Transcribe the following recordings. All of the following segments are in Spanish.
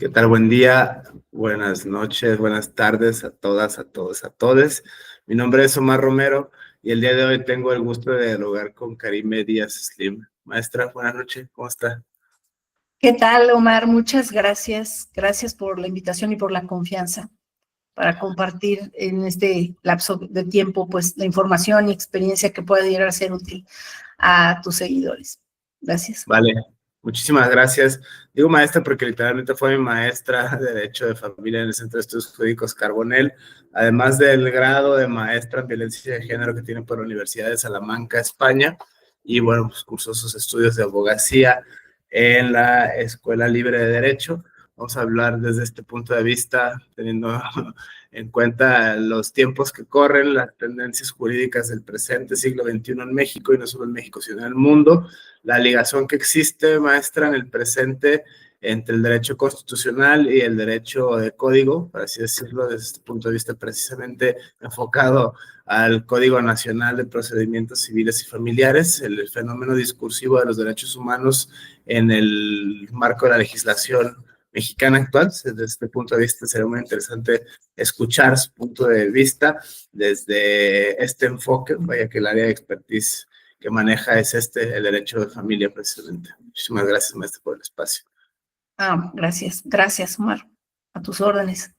¿Qué tal? Buen día, buenas noches, buenas tardes a todas, a todos, a todes. Mi nombre es Omar Romero y el día de hoy tengo el gusto de dialogar con Karime Díaz Slim. Maestra, buenas noches, ¿cómo está? ¿Qué tal, Omar? Muchas gracias. Gracias por la invitación y por la confianza para compartir en este lapso de tiempo, pues, la información y experiencia que pueda llegar a ser útil a tus seguidores. Gracias. Vale, muchísimas gracias. Digo maestra porque literalmente fue mi maestra de Derecho de Familia en el Centro de Estudios Jurídicos Carbonell, además del grado de maestra en Violencia de Género que tiene por la Universidad de Salamanca, España, y bueno, pues cursó sus estudios de abogacía en la Escuela Libre de Derecho. Vamos a hablar desde este punto de vista, teniendo en cuenta los tiempos que corren, las tendencias jurídicas del presente siglo XXI en México, y no solo en México, sino en el mundo, la ligación que existe, maestra, en el presente entre el derecho constitucional y el derecho de código, por así decirlo, desde este punto de vista precisamente enfocado al Código Nacional de Procedimientos Civiles y Familiares, el fenómeno discursivo de los derechos humanos en el marco de la legislación mexicana actual. Desde este punto de vista sería muy interesante escuchar su punto de vista desde este enfoque, vaya que el área de expertise que maneja es el derecho de familia precisamente. Muchísimas gracias, maestra, por el espacio. Gracias. Gracias, Omar. A tus órdenes.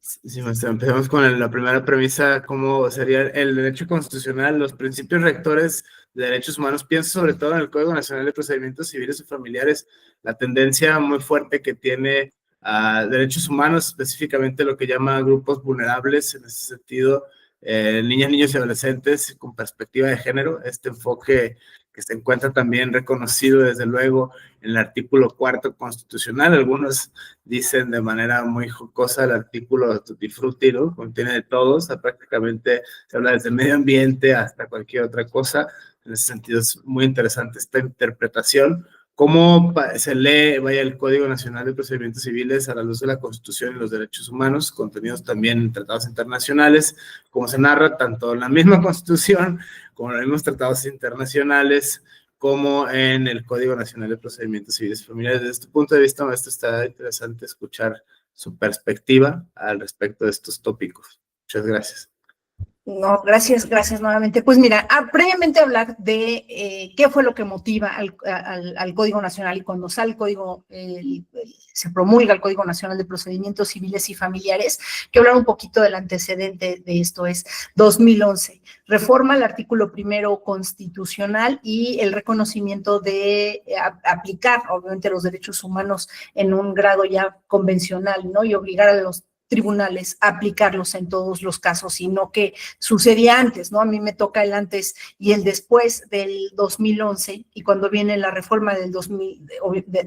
Sí, maestra, empecemos con la primera premisa, cómo sería el derecho constitucional, los principios rectores de derechos humanos. Pienso sobre todo en el Código Nacional de Procedimientos Civiles y Familiares, la tendencia muy fuerte que tiene a derechos humanos, específicamente lo que llama grupos vulnerables, en ese sentido, niñas, niños y adolescentes con perspectiva de género, este enfoque que se encuentra también reconocido desde luego en el artículo 4 constitucional. Algunos dicen de manera muy jocosa el artículo Tutti Frutti, ¿no? Contiene de todo, o sea, prácticamente se habla desde medio ambiente hasta cualquier otra cosa. En ese sentido es muy interesante esta interpretación. ¿Cómo se lee, vaya, el Código Nacional de Procedimientos Civiles a la luz de la Constitución y los derechos humanos, contenidos también en tratados internacionales, como se narra tanto en la misma Constitución como en los mismos tratados internacionales, como en el Código Nacional de Procedimientos Civiles y Familiares? Desde este punto de vista, maestro, está interesante escuchar su perspectiva al respecto de estos tópicos. Muchas gracias. No, gracias nuevamente. Pues mira, previamente hablar de qué fue lo que motiva al Código Nacional, y cuando sale el Código, se promulga el Código Nacional de Procedimientos Civiles y Familiares, que hablar un poquito del antecedente de esto. Es 2011, reforma el artículo 1 constitucional y el reconocimiento de aplicar, obviamente, los derechos humanos en un grado ya convencional, ¿no? Y obligar a los tribunales a aplicarlos en todos los casos, sino que sucedía antes, ¿no? A mí me toca el antes y el después del 2011, y cuando viene la reforma del 2000,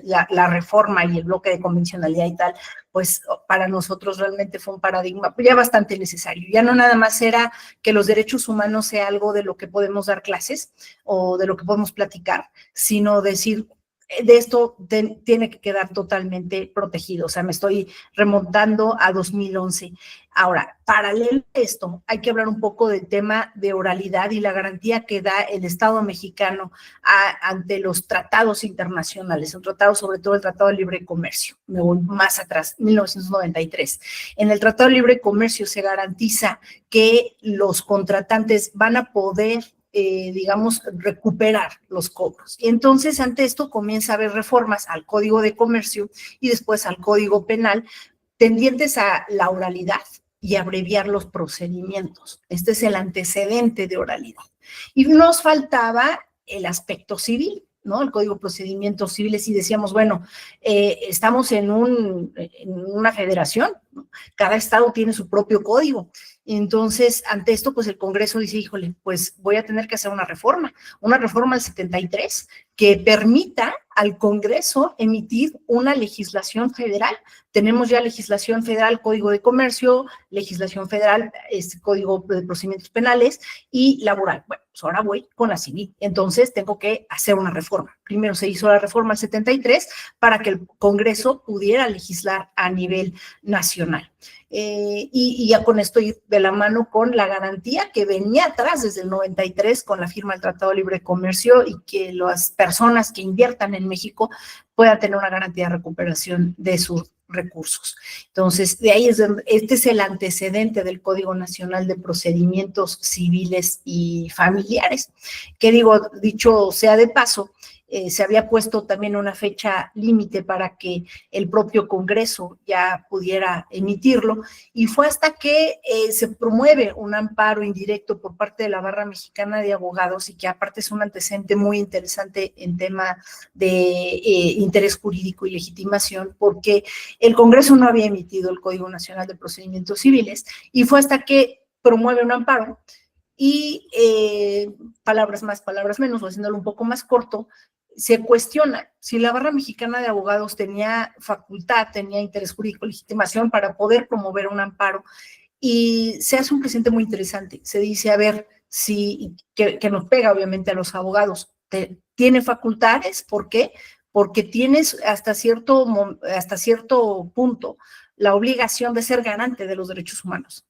la reforma y el bloque de convencionalidad y tal, pues para nosotros realmente fue un paradigma ya bastante necesario. Ya no nada más era que los derechos humanos sea algo de lo que podemos dar clases o de lo que podemos platicar, sino decir, de esto tiene que quedar totalmente protegido. O sea, me estoy remontando a 2011. Ahora, paralelo a esto, hay que hablar un poco del tema de oralidad y la garantía que da el Estado mexicano ante los tratados internacionales, un tratado, sobre todo el Tratado de Libre Comercio. Me voy más atrás, 1993. En el Tratado de Libre Comercio se garantiza que los contratantes van a poder digamos, recuperar los cobros. Y entonces, ante esto, comienza a haber reformas al Código de Comercio y después al Código Penal, tendientes a la oralidad y abreviar los procedimientos. Este es el antecedente de oralidad. Y nos faltaba el aspecto civil, ¿no? El Código de Procedimientos Civiles, y decíamos, bueno, estamos en una federación, ¿no? Cada estado tiene su propio código. Entonces, ante esto, pues el Congreso dice, híjole, pues voy a tener que hacer una reforma al 73 que permita al Congreso emitir una legislación federal. Tenemos ya legislación federal, Código de Comercio, legislación federal, Código de Procedimientos Penales y laboral. Bueno, pues ahora voy con la civil. Entonces, tengo que hacer una reforma. primero se hizo la reforma al 73 para que el Congreso pudiera legislar a nivel nacional. Y ya con esto ir de la mano con la garantía que venía atrás desde el 93 con la firma del Tratado de Libre Comercio y que las personas que inviertan en México puedan tener una garantía de recuperación de sus recursos. Entonces, de ahí este es el antecedente del Código Nacional de Procedimientos Civiles y Familiares, que dicho sea de paso, se había puesto también una fecha límite para que el propio Congreso ya pudiera emitirlo, y fue hasta que se promueve un amparo indirecto por parte de la Barra Mexicana de Abogados, y que aparte es un antecedente muy interesante en tema de interés jurídico y legitimación, porque el Congreso no había emitido el Código Nacional de Procedimientos Civiles, y fue hasta que promueve un amparo, y palabras más, palabras menos, o haciéndolo un poco más corto, se cuestiona si la Barra Mexicana de Abogados tenía facultad, tenía interés jurídico, legitimación para poder promover un amparo, y se hace un presente muy interesante. Se dice, a ver, que nos pega obviamente a los abogados, ¿tiene facultades? ¿Por qué? Porque tienes hasta cierto punto la obligación de ser garante de los derechos humanos.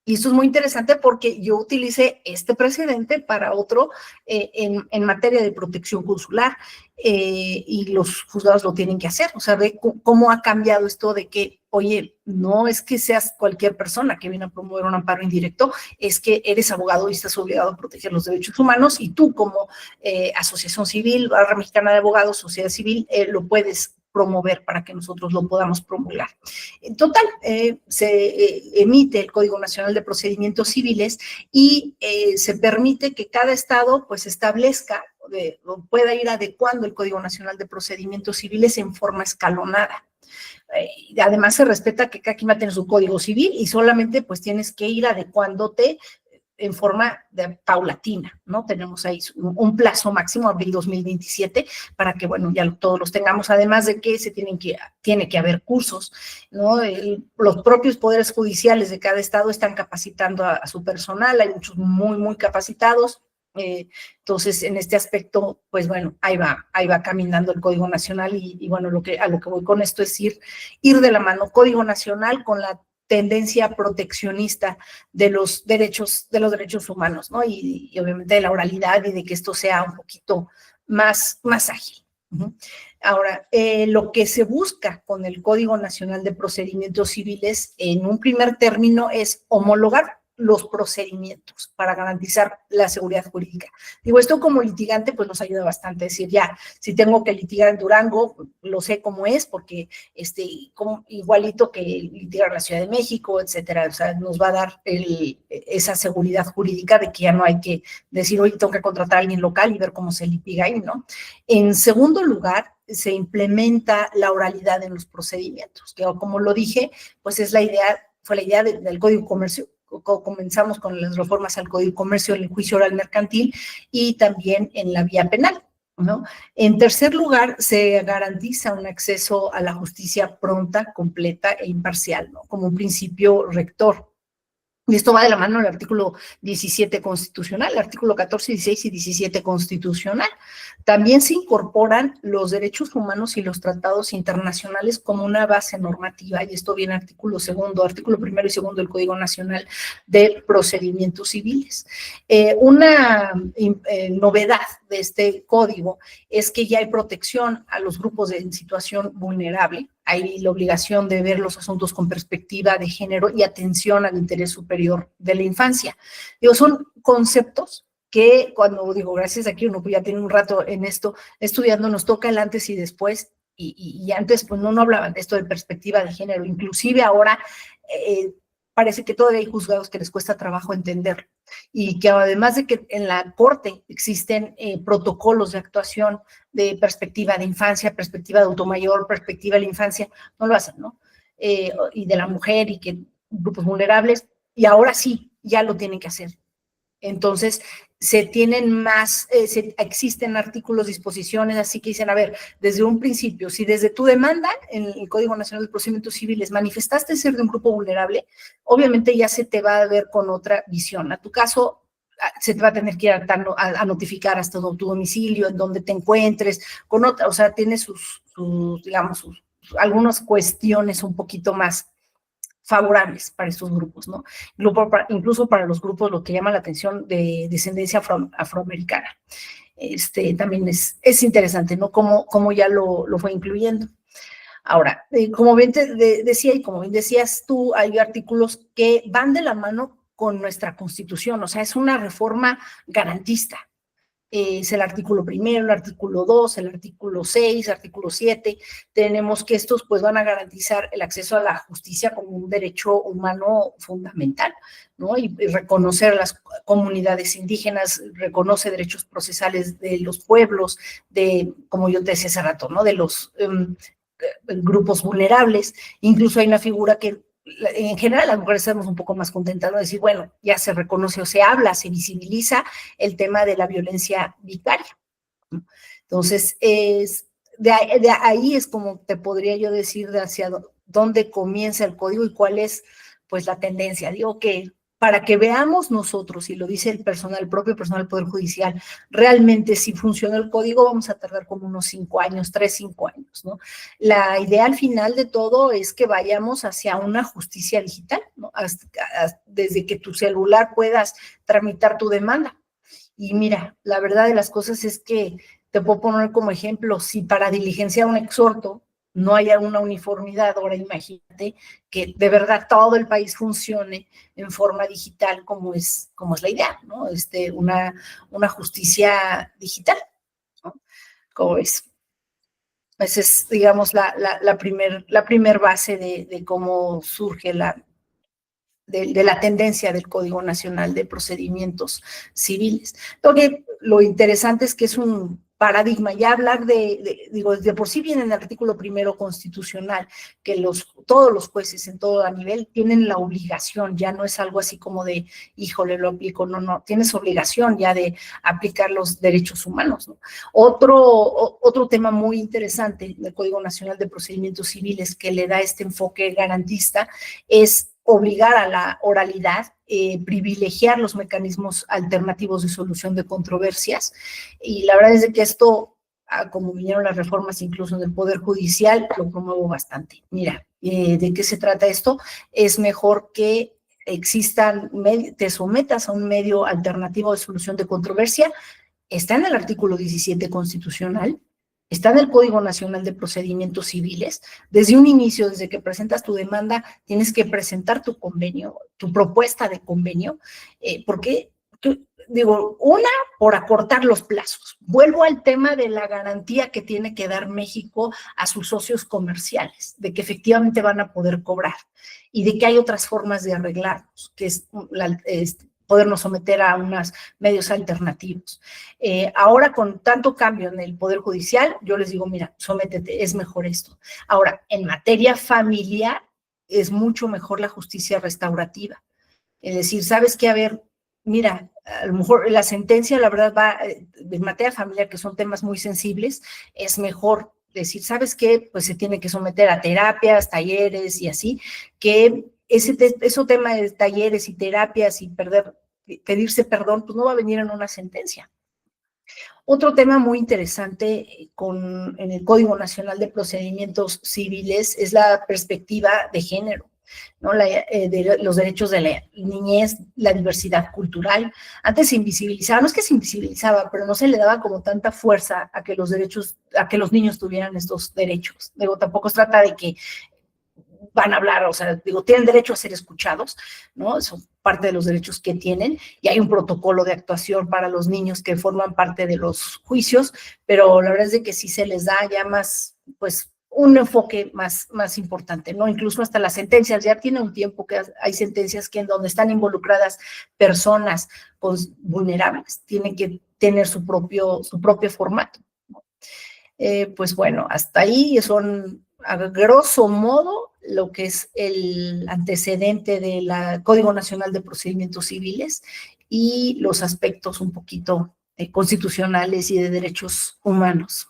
Y esto es muy interesante porque yo utilicé este precedente para otro en materia de protección consular, y los juzgados lo tienen que hacer. O sea, ve cómo ha cambiado esto de que, oye, no es que seas cualquier persona que viene a promover un amparo indirecto, es que eres abogado y estás obligado a proteger los derechos humanos, y tú como asociación civil, Barra Mexicana de Abogados, sociedad civil, lo puedes promover para que nosotros lo podamos promulgar. En total, se emite el Código Nacional de Procedimientos Civiles, y se permite que cada estado pues establezca, pueda ir adecuando el Código Nacional de Procedimientos Civiles en forma escalonada. Además se respeta que cada quien va a tener su código civil, y solamente pues tienes que ir adecuándote en forma paulatina, ¿no? Tenemos ahí un plazo máximo, abril 2027, para que, bueno, ya todos los tengamos, además de que tiene que haber cursos, ¿no? Los propios poderes judiciales de cada estado están capacitando a su personal, hay muchos muy, muy capacitados. Entonces, en este aspecto, pues bueno, ahí va caminando el Código Nacional, y bueno, a lo que voy con esto es ir de la mano, Código Nacional con la tendencia proteccionista de los derechos humanos, ¿no? Y obviamente de la oralidad, y de que esto sea un poquito más ágil. Ahora, lo que se busca con el Código Nacional de Procedimientos Civiles, en un primer término, es homologar los procedimientos para garantizar la seguridad jurídica. Digo, esto como litigante pues nos ayuda bastante, es decir, ya, si tengo que litigar en Durango, lo sé cómo es, porque igualito que litigar en la Ciudad de México, etcétera. O sea, nos va a dar esa seguridad jurídica de que ya no hay que decir, oye, tengo que contratar a alguien local y ver cómo se litiga ahí, ¿no? En segundo lugar, se implementa la oralidad en los procedimientos, que como lo dije, pues fue la idea del Código Comercio. Comenzamos con las reformas al Código de Comercio, el juicio oral mercantil, y también en la vía penal, ¿no? En tercer lugar, se garantiza un acceso a la justicia pronta, completa e imparcial, ¿no? Como un principio rector. Y esto va de la mano del artículo 17 constitucional, el artículo 14, 16 y 17 constitucional. También se incorporan los derechos humanos y los tratados internacionales como una base normativa, y esto viene artículo primero y segundo del Código Nacional de Procedimientos Civiles. Una novedad de este código es que ya hay protección a los grupos en situación vulnerable. Hay la obligación de ver los asuntos con perspectiva de género y atención al interés superior de la infancia. Son conceptos que gracias a que uno ya tiene un rato en esto estudiando, nos toca el antes y después, y antes pues no hablaban de esto de perspectiva de género, inclusive ahora parece que todavía hay juzgados que les cuesta trabajo entenderlo, y que además de que en la corte existen protocolos de actuación de perspectiva de infancia, perspectiva de adulto mayor, perspectiva de la infancia, no lo hacen, ¿no? Y de la mujer, y que grupos vulnerables, y ahora sí, ya lo tienen que hacer. Entonces, existen artículos, disposiciones, así que dicen, a ver, desde un principio, si desde tu demanda en el Código Nacional de Procedimientos Civiles manifestaste ser de un grupo vulnerable, obviamente ya se te va a ver con otra visión. A tu caso, se te va a tener que ir a notificar hasta tu domicilio, en donde te encuentres, con otra, o sea, tiene digamos, algunas cuestiones un poquito más favorables para estos grupos, ¿no? Incluso para los grupos, lo que llama la atención de descendencia afroamericana. También es interesante, ¿no? Cómo ya lo fue incluyendo. Ahora, como bien te decía y como bien decías tú, hay artículos que van de la mano con nuestra Constitución, o sea, es una reforma garantista. Es el artículo 1, el artículo 2, el artículo 6, artículo 7. Tenemos que estos pues van a garantizar el acceso a la justicia como un derecho humano fundamental, ¿no? Y reconocer a las comunidades indígenas, reconoce derechos procesales de los pueblos, como yo te decía hace rato, ¿no? De los grupos vulnerables. Incluso hay una figura que en general las mujeres estamos un poco más contentas de decir, bueno, ya se reconoce o se habla, se visibiliza el tema de la violencia vicaria. Entonces, de ahí es como te podría yo decir de hacia dónde comienza el código y cuál es pues la tendencia. Digo que para que veamos nosotros, y lo dice el propio personal del Poder Judicial, realmente si funciona el código, vamos a tardar como unos 5 años, 5 años, ¿no? La idea al final de todo es que vayamos hacia una justicia digital, ¿no? Desde que tu celular puedas tramitar tu demanda. Y mira, la verdad de las cosas es que te puedo poner como ejemplo, si para diligenciar un exhorto no haya una uniformidad, ahora imagínate que de verdad todo el país funcione en forma digital como es la idea, ¿no? Una justicia digital, ¿no? ¿Cómo ves? Esa es, digamos, la primer base de cómo surge de la tendencia del Código Nacional de Procedimientos Civiles. Lo interesante es que es un paradigma, ya hablar digo, de por sí viene en el artículo 1 constitucional, que todos los jueces en todo nivel tienen la obligación, ya no es algo así como de, híjole, lo aplico, no, tienes obligación ya de aplicar los derechos humanos, ¿no? Otro tema muy interesante del Código Nacional de Procedimientos Civiles que le da este enfoque garantista es obligar a la oralidad, privilegiar los mecanismos alternativos de solución de controversias, y la verdad es que esto, como vinieron las reformas incluso en el Poder Judicial, lo promuevo bastante. Mira, ¿de qué se trata esto? Es mejor que te sometas a un medio alternativo de solución de controversia, está en el artículo 17 constitucional, está en el Código Nacional de Procedimientos Civiles. Desde un inicio, desde que presentas tu demanda, tienes que presentar tu convenio, tu propuesta de convenio, porque, por acortar los plazos. Vuelvo al tema de la garantía que tiene que dar México a sus socios comerciales, de que efectivamente van a poder cobrar y de que hay otras formas de arreglarlos, que es podernos someter a unos medios alternativos. Ahora, con tanto cambio en el Poder Judicial, yo les digo, mira, sométete, es mejor esto. Ahora, en materia familiar, es mucho mejor la justicia restaurativa. Es decir, ¿sabes qué? A ver, mira, a lo mejor la sentencia, la verdad, va en materia familiar, que son temas muy sensibles, es mejor decir, ¿sabes qué? Pues se tiene que someter a terapias, talleres y así, que ese tema de talleres y terapias y pedirse perdón, pues no va a venir en una sentencia. Otro tema muy interesante en el Código Nacional de Procedimientos Civiles es la perspectiva de género, ¿no? De los derechos de la niñez, la diversidad cultural. Antes se invisibilizaba, no es que se invisibilizaba, pero no se le daba como tanta fuerza a que los niños tuvieran estos derechos. Tampoco se trata de que van a hablar, o sea, tienen derecho a ser escuchados, ¿no? Son parte de los derechos que tienen, y hay un protocolo de actuación para los niños que forman parte de los juicios, pero la verdad es de que sí se les da ya más, pues, un enfoque más importante, ¿no? Incluso hasta las sentencias, ya tiene un tiempo que hay sentencias que en donde están involucradas personas pues, vulnerables, tienen que tener su propio formato, ¿no? Pues bueno, hasta ahí son, a grosso modo, lo que es el antecedente del Código Nacional de Procedimientos Civiles y los aspectos un poquito constitucionales y de derechos humanos.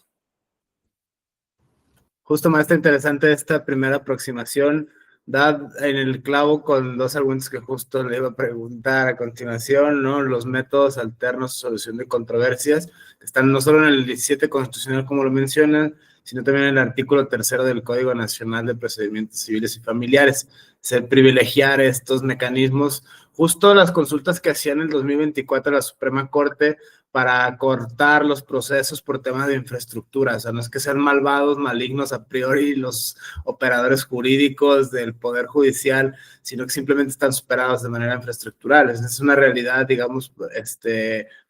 Justo más interesante esta primera aproximación, da en el clavo con dos argumentos que justo le iba a preguntar a continuación, ¿no? Los métodos alternos de solución de controversias, que están no solo en el 17 constitucional, como lo mencionan, sino también en el artículo 3 del Código Nacional de Procedimientos Civiles y Familiares. Es el privilegiar estos mecanismos. Justo las consultas que hacía en el 2024 la Suprema Corte para cortar los procesos por temas de infraestructura, o sea, no es que sean malvados, malignos a priori los operadores jurídicos del Poder Judicial, sino que simplemente están superados de manera infraestructural. Esa es una realidad, digamos,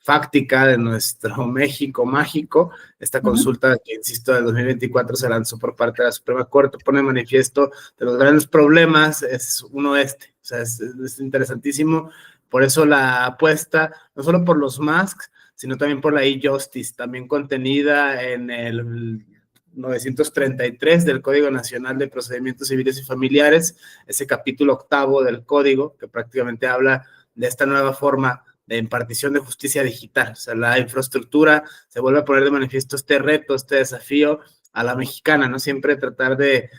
fáctica de nuestro México mágico. Esta consulta, que insisto, del 2024 se lanzó por parte de la Suprema Corte, pone de manifiesto de los grandes problemas, es uno o sea, es interesantísimo. Por eso la apuesta, no solo por los masks, sino también por la e-justice, también contenida en el 933 del Código Nacional de Procedimientos Civiles y Familiares, ese capítulo 8 del Código, que prácticamente habla de esta nueva forma de impartición de justicia digital. O sea, la infraestructura se vuelve a poner de manifiesto este reto, este desafío a la mexicana, ¿no? Siempre tratar de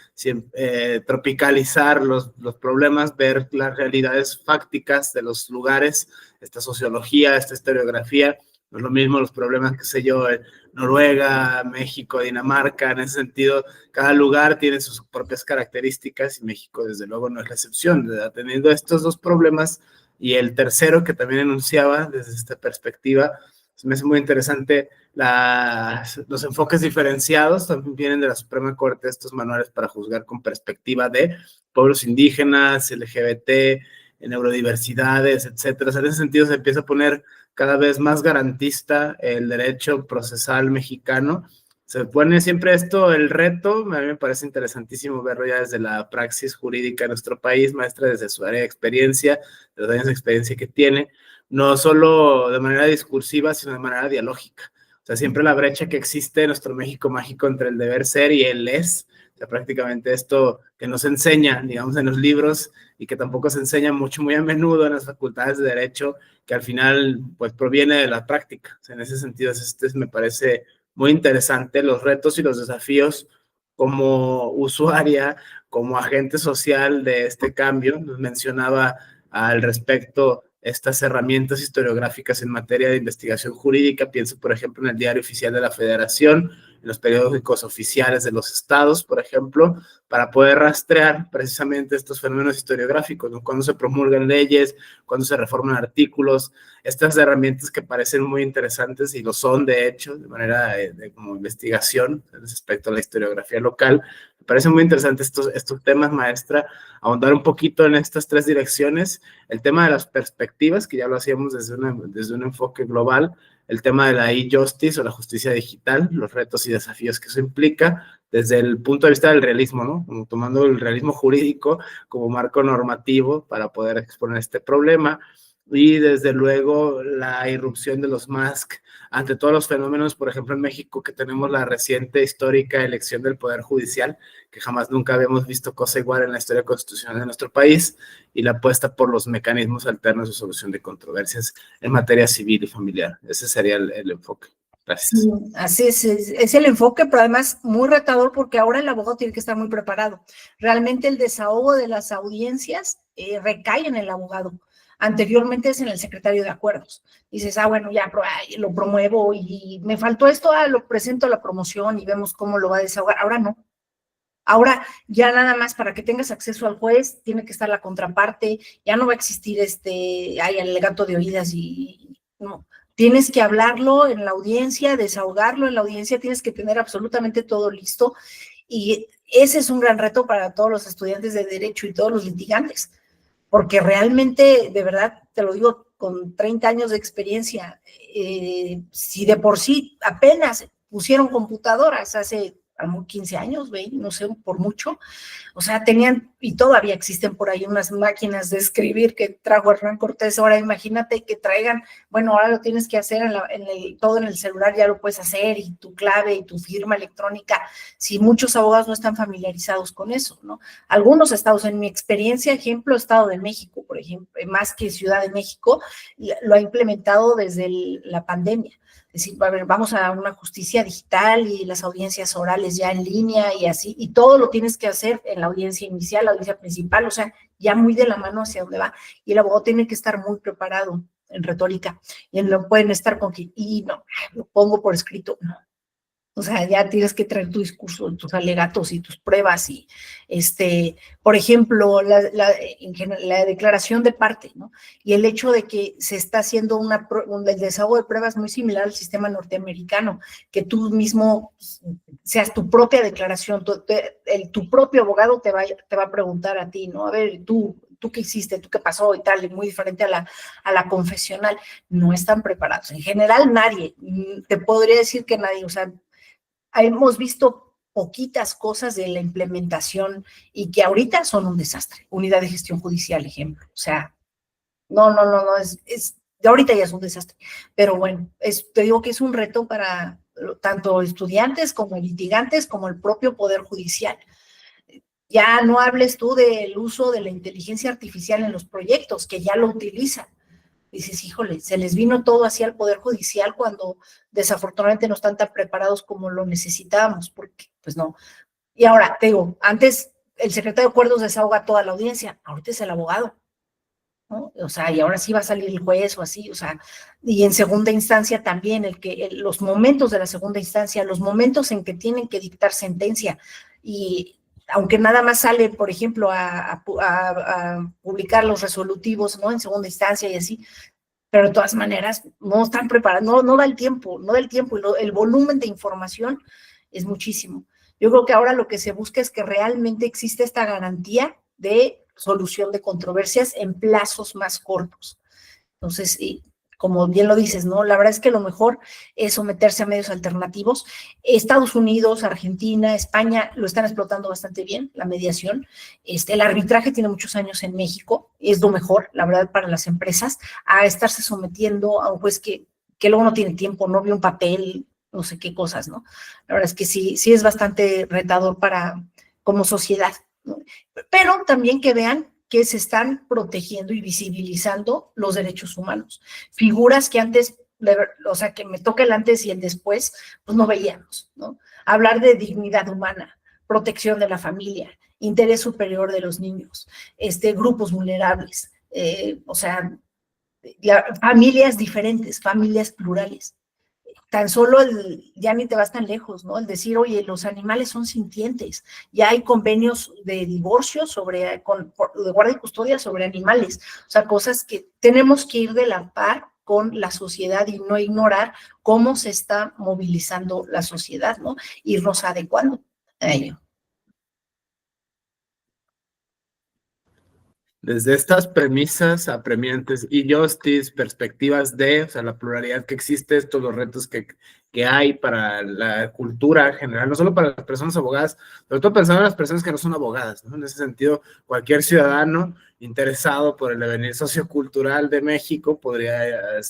tropicalizar los problemas, ver las realidades fácticas de los lugares, esta sociología, esta historiografía. No es lo mismo los problemas, qué sé yo, en Noruega, México, Dinamarca. En ese sentido, cada lugar tiene sus propias características y México, desde luego, no es la excepción. Teniendo estos dos problemas y el tercero que también enunciaba desde esta perspectiva, me hace muy interesante los enfoques diferenciados. También vienen de la Suprema Corte estos manuales para juzgar con perspectiva de pueblos indígenas, LGBT, neurodiversidades, etcétera. O sea, en ese sentido se empieza a poner cada vez más garantista el derecho procesal mexicano. Se pone siempre esto, el reto, a mí me parece interesantísimo verlo ya desde la praxis jurídica de nuestro país, maestra, desde su área de experiencia, de los años de experiencia que tiene, no solo de manera discursiva, sino de manera dialógica. O sea, siempre la brecha que existe en nuestro México mágico entre el deber ser y el es, o sea, prácticamente esto que nos enseña, digamos, en los libros y que tampoco se enseña mucho, muy a menudo en las facultades de Derecho, que al final, pues, proviene de la práctica. O sea, en ese sentido, me parece muy interesante los retos y los desafíos como usuaria, como agente social de este cambio. Nos mencionaba al respecto estas herramientas historiográficas en materia de investigación jurídica. Pienso, por ejemplo, en el Diario Oficial de la Federación, en los periódicos oficiales de los estados, por ejemplo, para poder rastrear precisamente estos fenómenos historiográficos, ¿no? Cuando se promulgan leyes, cuando se reforman artículos, estas herramientas que parecen muy interesantes y lo son, de hecho, de manera como investigación respecto a la historiografía local. Me parece muy interesante estos temas, maestra, ahondar un poquito en estas tres direcciones. El tema de las perspectivas, que ya lo hacíamos desde un enfoque global, el tema de la e-justice o la justicia digital, los retos y desafíos que eso implica, desde el punto de vista del realismo, ¿no? Como tomando el realismo jurídico como marco normativo para poder exponer este problema, y desde luego la irrupción de los MASC ante todos los fenómenos, por ejemplo en México, que tenemos la reciente histórica elección del Poder Judicial, que jamás nunca habíamos visto cosa igual en la historia constitucional de nuestro país, y la apuesta por los mecanismos alternos de solución de controversias en materia civil y familiar. Ese sería el enfoque. Gracias. Sí, así es el enfoque, pero además muy retador porque ahora el abogado tiene que estar muy preparado. Realmente el desahogo de las audiencias recae en el abogado. Anteriormente es en el secretario de acuerdos. Dices, bueno, ya lo promuevo y me faltó esto, lo presento a la promoción y vemos cómo lo va a desahogar. Ahora no. Ahora ya nada más para que tengas acceso al juez tiene que estar la contraparte, ya no va a existir el alegato de oídas y no. Tienes que hablarlo en la audiencia, desahogarlo en la audiencia, tienes que tener absolutamente todo listo y ese es un gran reto para todos los estudiantes de Derecho y todos los litigantes, porque realmente, de verdad, te lo digo con 30 años de experiencia, si de por sí apenas pusieron computadoras hace 15 años, no sé, por mucho, o sea, tenían, y todavía existen por ahí unas máquinas de escribir que trajo Hernán Cortés. Ahora imagínate que traigan, bueno, ahora lo tienes que hacer todo en el celular, ya lo puedes hacer, y tu clave y tu firma electrónica, si muchos abogados no están familiarizados con eso, ¿no? Algunos estados, en mi experiencia, ejemplo, Estado de México, por ejemplo, más que Ciudad de México, lo ha implementado desde la pandemia. decir, a ver, vamos a una justicia digital y las audiencias orales ya en línea y así, y todo lo tienes que hacer en la audiencia inicial, la audiencia principal, o sea, ya muy de la mano hacia dónde va. Y el abogado tiene que estar muy preparado en retórica, y no pueden estar con que, y no, lo pongo por escrito, no. O sea, ya tienes que traer tu discurso, tus alegatos y tus pruebas y, por ejemplo, la declaración de parte, ¿no? Y el hecho de que se está haciendo el desahogo de pruebas muy similar al sistema norteamericano, que tú mismo seas tu propia declaración, tu propio abogado te va a preguntar a ti, ¿no? A ver, tú qué hiciste, tú qué pasó y tal, y muy diferente a la confesional. No están preparados. En general, nadie, te podría decir que nadie, o sea, hemos visto poquitas cosas de la implementación y que ahorita son un desastre. Unidad de gestión judicial, ejemplo. O sea, no, de ahorita ya es un desastre. Pero bueno, te digo que es un reto para tanto estudiantes como litigantes, como el propio Poder Judicial. Ya no hables tú del uso de la inteligencia artificial en los proyectos, que ya lo utilizan. Dices, híjole, se les vino todo hacia el Poder Judicial cuando desafortunadamente no están tan preparados como lo necesitábamos, porque pues no. Y ahora, te digo, antes el secretario de acuerdos desahoga toda la audiencia, ahorita es el abogado, ¿no? O sea, y ahora sí va a salir el juez o así, o sea, y en segunda instancia también, los momentos de la segunda instancia, los momentos en que tienen que dictar sentencia, y aunque nada más sale, por ejemplo, a publicar los resolutivos, ¿no? En segunda instancia y así, pero de todas maneras no están preparados, no da el tiempo, y el volumen de información es muchísimo. Yo creo que ahora lo que se busca es que realmente existe esta garantía de solución de controversias en plazos más cortos. Entonces, como bien lo dices, ¿no? La verdad es que lo mejor es someterse a medios alternativos. Estados Unidos, Argentina, España lo están explotando bastante bien, la mediación. El arbitraje tiene muchos años en México, es lo mejor, la verdad, para las empresas, a estarse sometiendo a un juez que luego no tiene tiempo, no vio un papel, no sé qué cosas, ¿no? La verdad es que sí es bastante retador como sociedad, ¿no? Pero también que vean que se están protegiendo y visibilizando los derechos humanos. Figuras que antes, o sea, que me toca el antes y el después, pues no veíamos, ¿no? Hablar de dignidad humana, protección de la familia, interés superior de los niños, grupos vulnerables, o sea, familias diferentes, familias plurales. Tan solo ya ni te vas tan lejos, ¿no? El decir, oye, los animales son sintientes, ya hay convenios de divorcio de guardia y custodia sobre animales, o sea, cosas que tenemos que ir de la par con la sociedad y no ignorar cómo se está movilizando la sociedad, ¿no? Irnos adecuando a ello. Desde estas premisas apremiantes y justice, perspectivas o sea, la pluralidad que existe, todos los retos que hay para la cultura general, no solo para las personas abogadas, pero todo pensando en las personas que no son abogadas, ¿no? En ese sentido, cualquier ciudadano interesado por el devenir sociocultural de México podría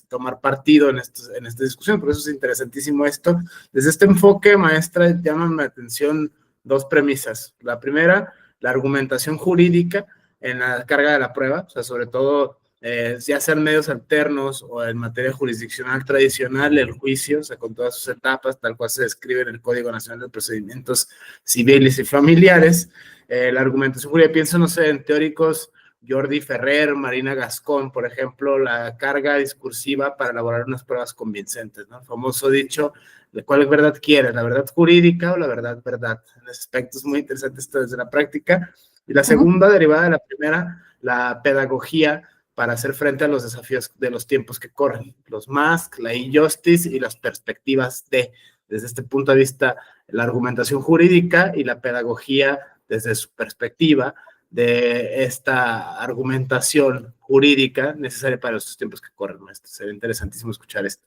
tomar partido en esta discusión, por eso es interesantísimo esto. Desde este enfoque, maestra, llaman la atención dos premisas. La primera, la argumentación jurídica en la carga de la prueba, o sea, sobre todo, ya sean medios alternos o en materia jurisdiccional tradicional, el juicio, o sea, con todas sus etapas, tal cual se describe en el Código Nacional de Procedimientos Civiles y Familiares. La argumentación jurídica, pienso, no sé, en teóricos Jordi Ferrer, Marina Gascón, por ejemplo, la carga discursiva para elaborar unas pruebas convincentes, ¿no? El famoso dicho, ¿de cuál verdad quieres? ¿La verdad jurídica o la verdad? En ese aspecto es muy interesante esto desde la práctica. Y la segunda, derivada de la primera, la pedagogía para hacer frente a los desafíos de los tiempos que corren, los MASC, la e-justice y las perspectivas desde este punto de vista, la argumentación jurídica y la pedagogía desde su perspectiva de esta argumentación jurídica necesaria para estos tiempos que corren, maestro. Sería interesantísimo escuchar esto.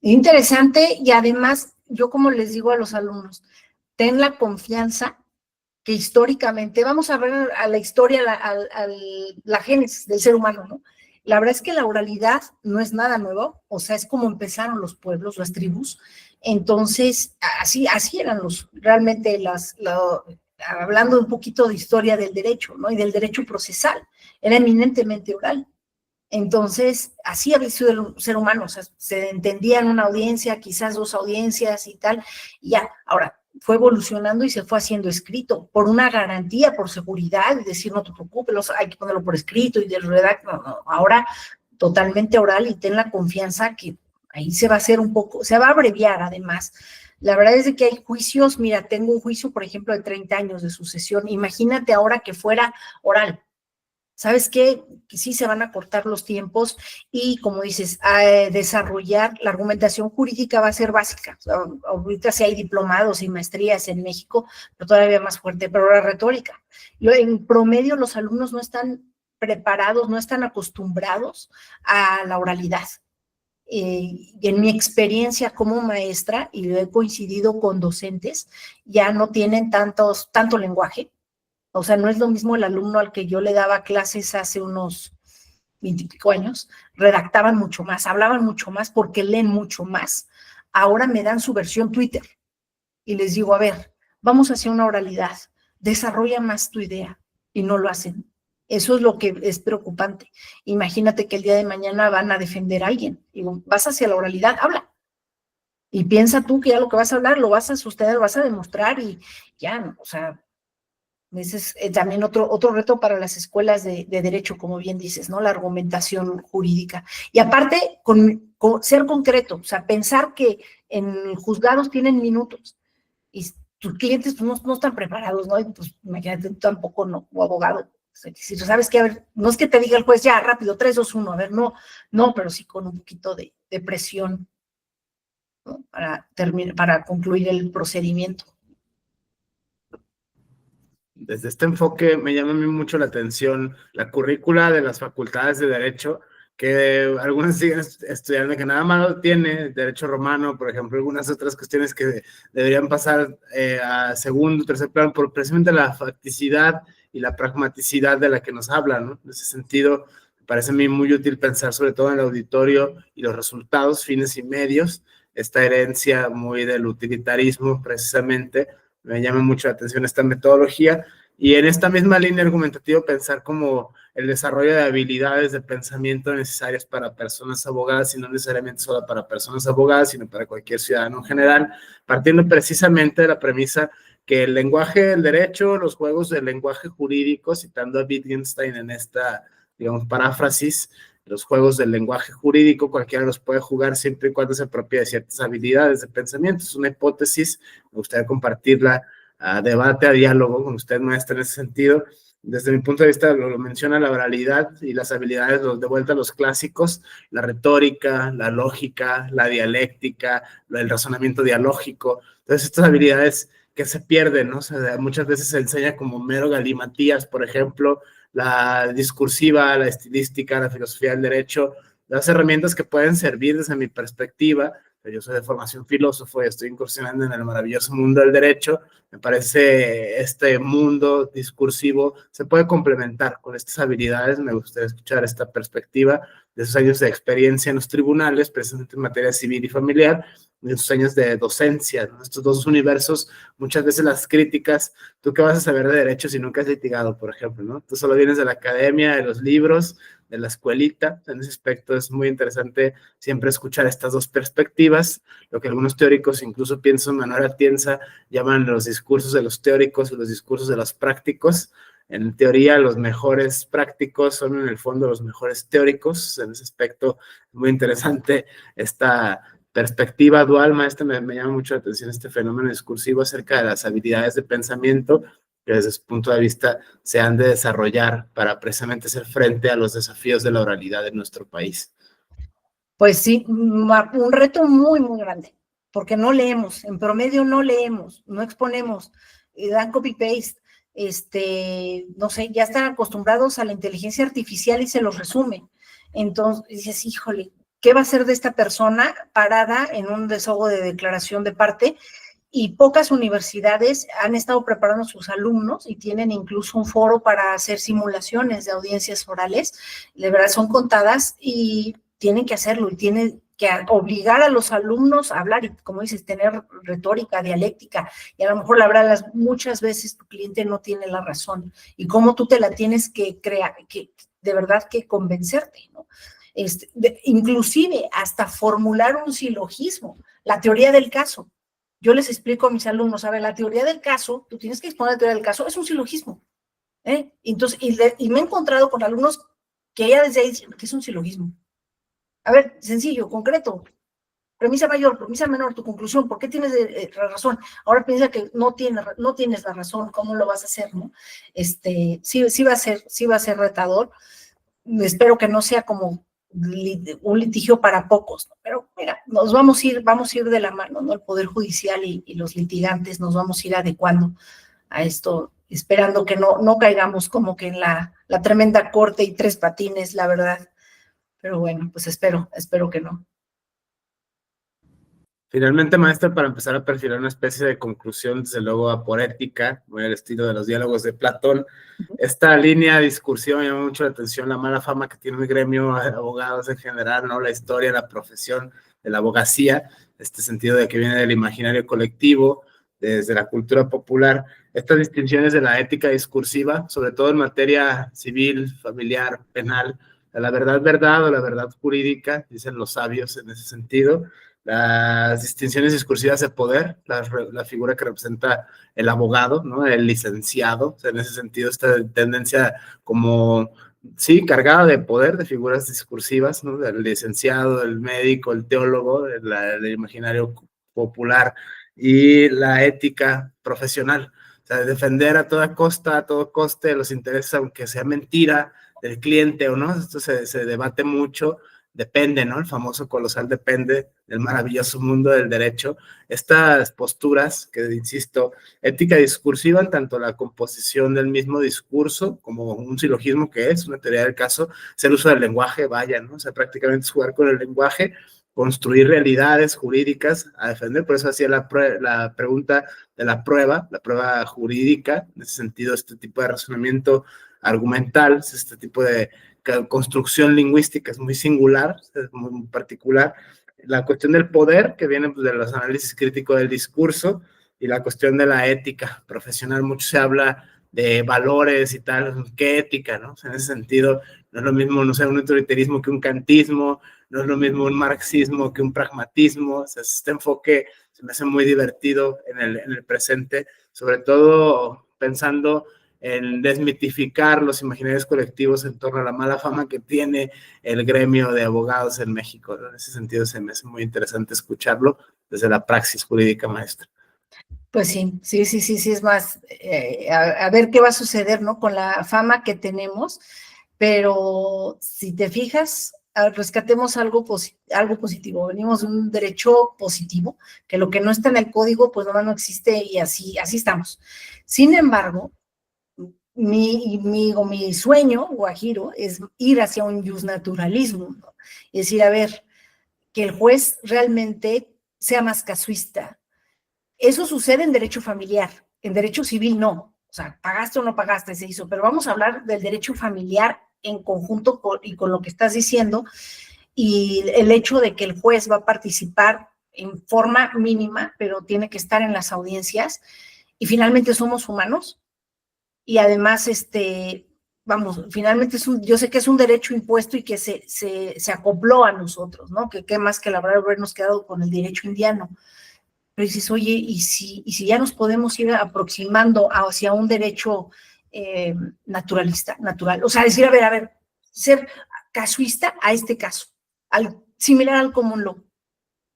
Interesante, y además, yo como les digo a los alumnos, ten la confianza que históricamente, vamos a ver a la historia, la génesis del ser humano, ¿no? La verdad es que la oralidad no es nada nuevo, o sea, es como empezaron los pueblos, las tribus. Entonces, así eran realmente hablando un poquito de historia del derecho, ¿no? Y del derecho procesal, era eminentemente oral. Entonces, así había sido el ser humano, o sea, se entendía en una audiencia, quizás 2 audiencias y tal, y ya, ahora fue evolucionando y se fue haciendo escrito, por una garantía, por seguridad, y decir, no te preocupes, hay que ponerlo por escrito y de redacto, no, ahora totalmente oral y ten la confianza que ahí se va a hacer un poco, se va a abreviar además. La verdad es de que hay juicios, mira, tengo un juicio, por ejemplo, de 30 años de sucesión, imagínate ahora que fuera oral. ¿Sabes qué? Que sí se van a cortar los tiempos y, como dices, desarrollar la argumentación jurídica va a ser básica. O sea, ahorita sí hay diplomados y maestrías en México, pero todavía más fuerte, pero la retórica. En promedio los alumnos no están preparados, no están acostumbrados a la oralidad. Y en mi experiencia como maestra, y he coincidido con docentes, ya no tienen tanto lenguaje. O sea, no es lo mismo el alumno al que yo le daba clases hace unos 20 y pico años, redactaban mucho más, hablaban mucho más porque leen mucho más. Ahora me dan su versión Twitter y les digo, a ver, vamos hacia una oralidad, desarrolla más tu idea, y no lo hacen. Eso es lo que es preocupante. Imagínate que el día de mañana van a defender a alguien. Digo, vas hacia la oralidad, habla. Y piensa tú que ya lo que vas a hablar lo vas a sostener, vas a demostrar y ya, o sea, ese es también otro reto para las escuelas de derecho, como bien dices, ¿no? La argumentación jurídica. Y aparte, con ser concreto, o sea, pensar que en juzgados tienen minutos y tus clientes pues, no están preparados, ¿no? Y, pues imagínate, tú tampoco, ¿no? O abogado. O sea, si tú sabes que, a ver, no es que te diga el juez, ya, rápido, 3, 2, 1, a ver, no, pero sí con un poquito de presión, ¿no? Para concluir el procedimiento. Desde este enfoque me llama a mí mucho la atención la currícula de las facultades de Derecho, que algunas siguen estudiando, que nada malo tiene Derecho Romano, por ejemplo, algunas otras cuestiones que deberían pasar a segundo, tercer plano, por precisamente la facticidad y la pragmaticidad de la que nos habla, ¿no? En ese sentido, me parece a mí muy útil pensar sobre todo en el auditorio y los resultados, fines y medios, esta herencia muy del utilitarismo precisamente. Me llama mucho la atención esta metodología y en esta misma línea argumentativa pensar como el desarrollo de habilidades de pensamiento necesarias para personas abogadas y no necesariamente solo para personas abogadas, sino para cualquier ciudadano en general, partiendo precisamente de la premisa que el lenguaje del derecho, los juegos del lenguaje jurídico, citando a Wittgenstein en esta, digamos, paráfrasis, los juegos del lenguaje jurídico, cualquiera los puede jugar siempre y cuando se apropie de ciertas habilidades de pensamiento. Es una hipótesis, me gustaría compartirla a debate, a diálogo con usted, maestra, en ese sentido. Desde mi punto de vista, lo menciona la oralidad y las habilidades, de vuelta a los clásicos, la retórica, la lógica, la dialéctica, el razonamiento dialógico. Entonces, estas habilidades que se pierden, ¿no? O sea, muchas veces se enseña como mero galimatías, por ejemplo, la discursiva, la estilística, la filosofía del derecho, las herramientas que pueden servir desde mi perspectiva. Yo soy de formación filósofo y estoy incursionando en el maravilloso mundo del derecho. Me parece este mundo discursivo se puede complementar con estas habilidades. Me gustaría escuchar esta perspectiva de esos años de experiencia en los tribunales, precisamente en materia civil y familiar, de sus años de docencia, ¿no? Estos dos universos, muchas veces las críticas, ¿tú qué vas a saber de derecho si nunca has litigado, por ejemplo, ¿no? Tú solo vienes de la academia, de los libros, de la escuelita. En ese aspecto es muy interesante siempre escuchar estas dos perspectivas, lo que algunos teóricos, incluso pienso Manuel Atienza, llaman los discursos de los teóricos y los discursos de los prácticos. En teoría, los mejores prácticos son en el fondo los mejores teóricos. En ese aspecto, muy interesante esta perspectiva dual, maestra. Me llama mucho la atención este fenómeno discursivo acerca de las habilidades de pensamiento que desde su punto de vista se han de desarrollar para precisamente hacer frente a los desafíos de la oralidad en nuestro país. Pues sí, un reto muy, muy grande, porque no leemos, en promedio no leemos, no exponemos, dan copy-paste, no sé, ya están acostumbrados a la inteligencia artificial y se los resume. Entonces dices, híjole, ¿qué va a hacer de esta persona parada en un desahogo de declaración de parte? Y pocas universidades han estado preparando a sus alumnos y tienen incluso un foro para hacer simulaciones de audiencias orales. De verdad son contadas y tienen que hacerlo y tienen que obligar a los alumnos a hablar y, como dices, tener retórica, dialéctica, y a lo mejor la verdad muchas veces tu cliente no tiene la razón y cómo tú te la tienes que crear, que de verdad que convencerte, ¿no? inclusive hasta formular un silogismo, la teoría del caso. Yo les explico a mis alumnos, a ver, la teoría del caso, tú tienes que exponer la teoría del caso, es un silogismo. Entonces, y me he encontrado con alumnos que ya desde ahí dicen que es un silogismo. A ver, sencillo, concreto, premisa mayor, premisa menor, tu conclusión, ¿por qué tienes razón? Ahora piensa que no tienes la razón, ¿cómo lo vas a hacer, no? Sí va a ser retador. Espero que no sea como un litigio para pocos, ¿no? Pero mira, vamos a ir de la mano, ¿no? El Poder Judicial y los litigantes nos vamos a ir adecuando a esto, esperando que no caigamos como que en la tremenda corte y tres patines, la verdad. Pero bueno, pues espero que no. Finalmente, maestra, para empezar a perfilar una especie de conclusión, desde luego aporética, muy al estilo de los diálogos de Platón, esta línea discursiva me llama mucho la atención, la mala fama que tiene el gremio de abogados en general, ¿no? La historia, la profesión de la abogacía, este sentido de que viene del imaginario colectivo, desde la cultura popular, estas distinciones de la ética discursiva, sobre todo en materia civil, familiar, penal, la verdad o la verdad jurídica, dicen los sabios en ese sentido, las distinciones discursivas de poder, la figura que representa el abogado, ¿no? El licenciado, o sea, en ese sentido, esta tendencia como, sí, cargada de poder, de figuras discursivas, ¿no? El licenciado, el médico, el teólogo, el imaginario popular y la ética profesional, o sea, defender a toda costa, a todo coste los intereses, aunque sea mentira, del cliente o no, esto se debate mucho. Depende, ¿no? El famoso colosal depende del maravilloso mundo del derecho. Estas posturas que, insisto, ética discursiva en tanto la composición del mismo discurso, como un silogismo que es una teoría del caso, es el uso del lenguaje, vaya, ¿no? O sea, prácticamente es jugar con el lenguaje, construir realidades jurídicas a defender. Por eso hacía la pregunta de la prueba jurídica, en ese sentido, este tipo de razonamiento argumental, este tipo de construcción lingüística es muy singular, es muy particular. La cuestión del poder, que viene pues, de los análisis críticos del discurso, y la cuestión de la ética profesional, mucho se habla de valores y tal, ¿qué ética, no? O sea, en ese sentido, no es lo mismo, no sé, un autoritarismo que un kantismo, no es lo mismo un marxismo que un pragmatismo, o sea, este enfoque se me hace muy divertido en el presente, sobre todo pensando en desmitificar los imaginarios colectivos en torno a la mala fama que tiene el gremio de abogados en México. En ese sentido se me hace muy interesante escucharlo desde la praxis jurídica, maestra. Pues sí, es más, a ver qué va a suceder, ¿no? Con la fama que tenemos, pero si te fijas, rescatemos algo positivo, venimos de un derecho positivo, que lo que no está en el código, pues no existe y así estamos. Sin embargo, mi sueño, guajiro, es ir hacia un justnaturalismo, ¿no? Es decir, a ver, que el juez realmente sea más casuista. Eso sucede en derecho familiar, en derecho civil no. O sea, pagaste o no pagaste, se hizo, pero vamos a hablar del derecho familiar en conjunto y con lo que estás diciendo, y el hecho de que el juez va a participar en forma mínima, pero tiene que estar en las audiencias, y finalmente somos humanos, y además, vamos, finalmente yo sé que es un derecho impuesto y que se acopló a nosotros, ¿no? Que qué más que la verdad habernos quedado con el derecho indiano. Pero dices, oye, ¿y si ya nos podemos ir aproximando hacia un derecho naturalista, natural? O sea, decir, a ver, ser casuista a este caso, similar al common law.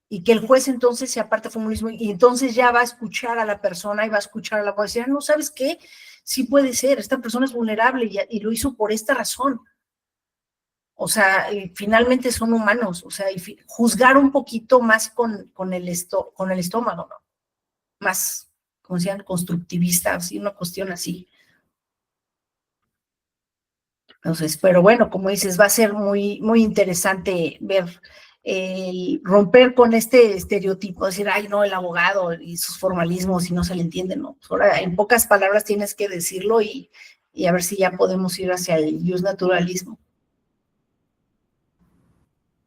Y que el juez entonces se aparte formalismo y entonces ya va a escuchar a la persona y va a escuchar a la policía. No, ¿sabes qué? Sí puede ser, esta persona es vulnerable y lo hizo por esta razón. O sea, finalmente son humanos, o sea, juzgar un poquito más con el estómago, ¿no? Más, como decían, constructivista, así, una cuestión así. Entonces, pero bueno, como dices, va a ser muy, muy interesante ver romper con este estereotipo, decir, ay, no, el abogado y sus formalismos y no se le entiende, ¿no? Ahora, en pocas palabras tienes que decirlo y a ver si ya podemos ir hacia el justnaturalismo.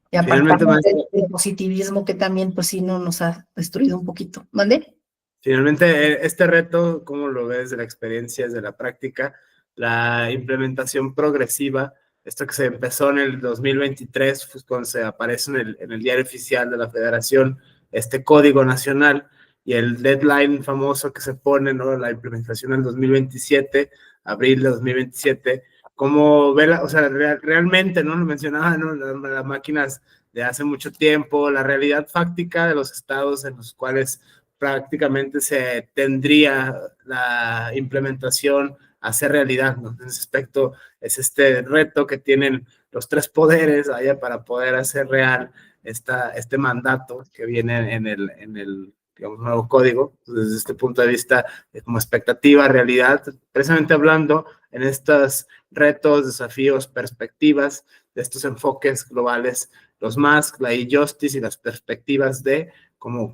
Y apartamos del positivismo que también, pues sí, no nos ha destruido un poquito. ¿Mande? Finalmente, este reto, ¿cómo lo ves de la experiencia, desde la práctica? La implementación progresiva esto que se empezó en el 2023, pues cuando se aparece en el diario oficial de la Federación, este Código Nacional, y el deadline famoso que se pone, ¿no? La implementación en 2027, abril de 2027, como ve, o sea, realmente, ¿no? Lo mencionaba, ¿no? Las máquinas de hace mucho tiempo, la realidad fáctica de los estados en los cuales prácticamente se tendría la implementación a hacer realidad, ¿no? En ese aspecto es este reto que tienen los tres poderes allá para poder hacer real este mandato que viene en el digamos, nuevo código. Desde este punto de vista, como expectativa, realidad, precisamente hablando en estos retos, desafíos, perspectivas de estos enfoques globales, los Musk, la e-justice y las perspectivas de ¿Cómo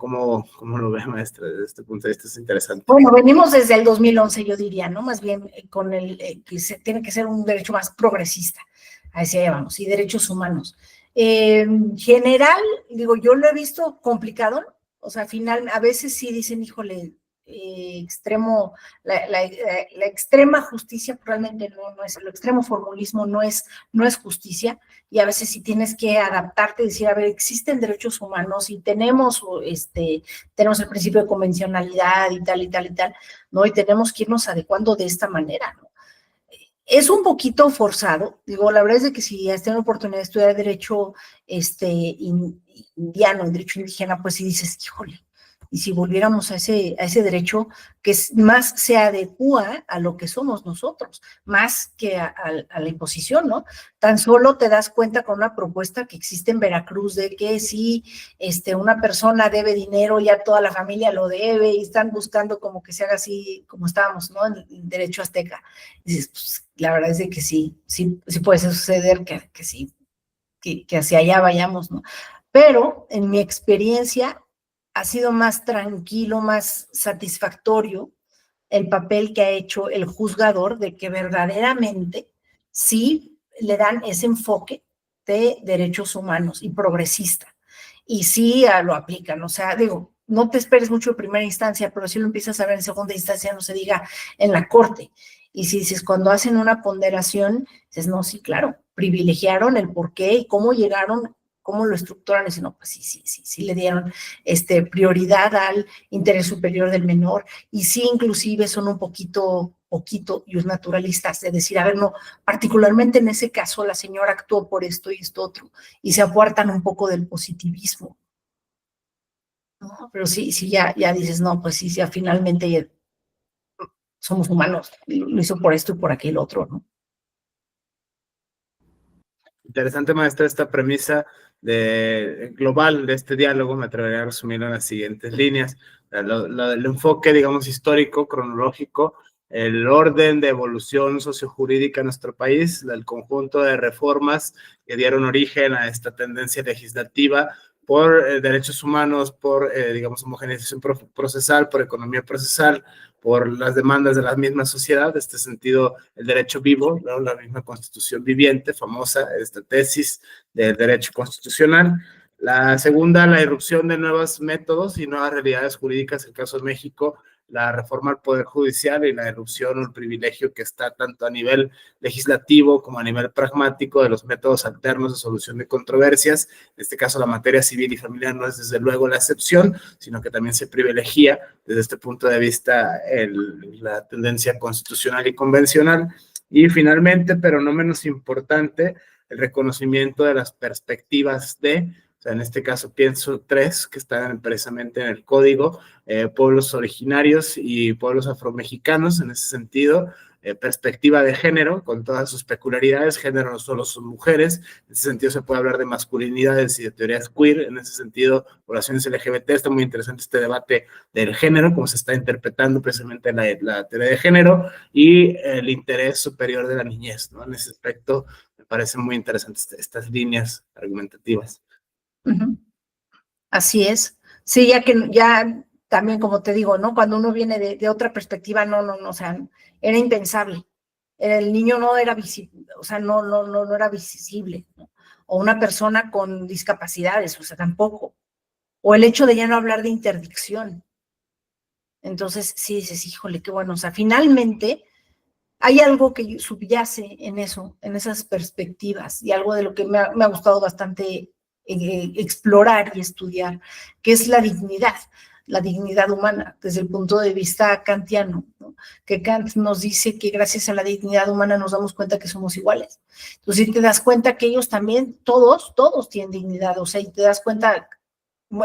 lo ve, maestra? Desde este punto de vista es interesante. Bueno, venimos desde el 2011, yo diría, ¿no? Más bien con que tiene que ser un derecho más progresista. Hacia allá vamos, y derechos humanos. En general, digo, yo lo he visto complicado, o sea, al final, a veces sí dicen, híjole, extremo, la extrema justicia probablemente no es, el extremo formulismo no es justicia, y a veces sí tienes que adaptarte y decir, a ver, existen derechos humanos y tenemos el principio de convencionalidad y tal, ¿no? Y tenemos que irnos adecuando de esta manera, ¿no? Es un poquito forzado, digo, la verdad es de que si has tenido la oportunidad de estudiar derecho indiano, derecho indígena, pues sí dices, híjole, y si volviéramos a ese derecho que más se adecua a lo que somos nosotros, más que a la imposición, ¿no? Tan solo te das cuenta con una propuesta que existe en Veracruz de que si una persona debe dinero, ya toda la familia lo debe, y están buscando como que se haga así, como estábamos, ¿no? En el derecho azteca. Y dices, pues, la verdad es de que sí puede suceder que sí, que hacia allá vayamos, ¿no? Pero en mi experiencia ha sido más tranquilo, más satisfactorio el papel que ha hecho el juzgador de que verdaderamente sí le dan ese enfoque de derechos humanos y progresista. Y sí lo aplican, o sea, digo, no te esperes mucho en primera instancia, pero si lo empiezas a ver en segunda instancia, no se diga en la corte. Y si dices, cuando hacen una ponderación, dices, no, sí, claro, privilegiaron el por qué y cómo llegaron, cómo lo estructuran, y dicen, no, pues sí le dieron prioridad al interés superior del menor, y sí, inclusive son un poquito y naturalistas, de decir, a ver, no, particularmente en ese caso la señora actuó por esto y esto otro, y se apartan un poco del positivismo, ¿no? Pero sí, ya dices, no, pues sí, finalmente somos humanos, lo hizo por esto y por aquel otro, ¿no? Interesante, maestra, esta premisa global de este diálogo. Me atrevería a resumirlo en las siguientes líneas. El enfoque, digamos, histórico, cronológico, el orden de evolución sociojurídica en nuestro país, el conjunto de reformas que dieron origen a esta tendencia legislativa por derechos humanos, por, digamos, homogeneización procesal, por economía procesal, por las demandas de la misma sociedad, en este sentido, el derecho vivo, ¿no? La misma constitución viviente, famosa, esta tesis del derecho constitucional. La segunda, la irrupción de nuevos métodos y nuevas realidades jurídicas, el caso de México, la reforma al Poder Judicial y la irrupción o el privilegio que está tanto a nivel legislativo como a nivel pragmático de los métodos alternos de solución de controversias. En este caso, la materia civil y familiar no es desde luego la excepción, sino que también se privilegia desde este punto de vista la tendencia constitucional y convencional. Y finalmente, pero no menos importante, el reconocimiento de las perspectivas o sea, en este caso pienso tres que están precisamente en el código, pueblos originarios y pueblos afromexicanos, en ese sentido, perspectiva de género, con todas sus peculiaridades. Género no solo son mujeres, en ese sentido se puede hablar de masculinidades y de teorías queer, en ese sentido, poblaciones LGBT. Está muy interesante este debate del género, cómo se está interpretando precisamente la teoría de género y el interés superior de la niñez, ¿no? En ese aspecto me parecen muy interesantes estas líneas argumentativas. Uh-huh. Así es. Sí, ya también, como te digo, ¿no? Cuando uno viene de otra perspectiva, no, o sea, era impensable. El niño no era visible, o sea, no era visible, ¿no? O una persona con discapacidades, o sea, tampoco. O el hecho de ya no hablar de interdicción. Entonces, sí dices, híjole, qué bueno. O sea, finalmente hay algo que subyace en eso, en esas perspectivas, y algo de lo que me ha gustado bastante explorar y estudiar, que es la dignidad humana, desde el punto de vista kantiano, ¿no? Que Kant nos dice que gracias a la dignidad humana nos damos cuenta que somos iguales. Entonces, si te das cuenta que ellos también, todos tienen dignidad, o sea, y te das cuenta,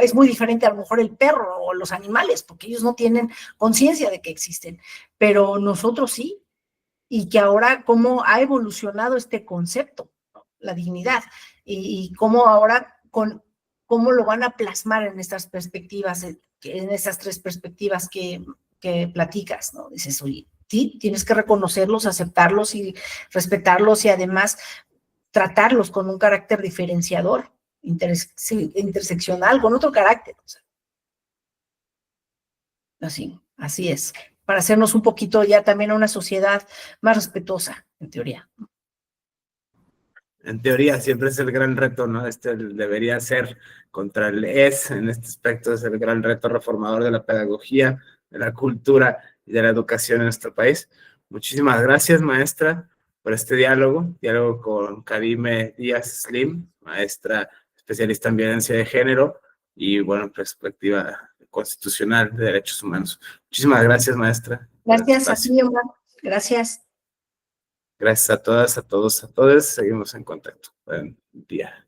es muy diferente a lo mejor el perro o los animales, porque ellos no tienen conciencia de que existen, pero nosotros sí, y que ahora cómo ha evolucionado este concepto, ¿no? La dignidad, y cómo ahora cómo lo van a plasmar en estas perspectivas, en estas tres perspectivas que platicas, ¿no? Dices, oye, sí, tienes que reconocerlos, aceptarlos y respetarlos y además tratarlos con un carácter diferenciador, interseccional, con otro carácter. O sea, así es, para hacernos un poquito ya también una sociedad más respetuosa, en teoría. En teoría siempre es el gran reto, ¿no? Debería ser contra el ES, en este aspecto es el gran reto reformador de la pedagogía, de la cultura y de la educación en nuestro país. Muchísimas gracias, maestra, por este diálogo con Karime Díaz Slim, maestra especialista en violencia de género y, bueno, perspectiva constitucional de derechos humanos. Muchísimas gracias, maestra. Gracias a ti, Omar. Gracias. Gracias a todas, a todos, a todos. Seguimos en contacto. Buen día.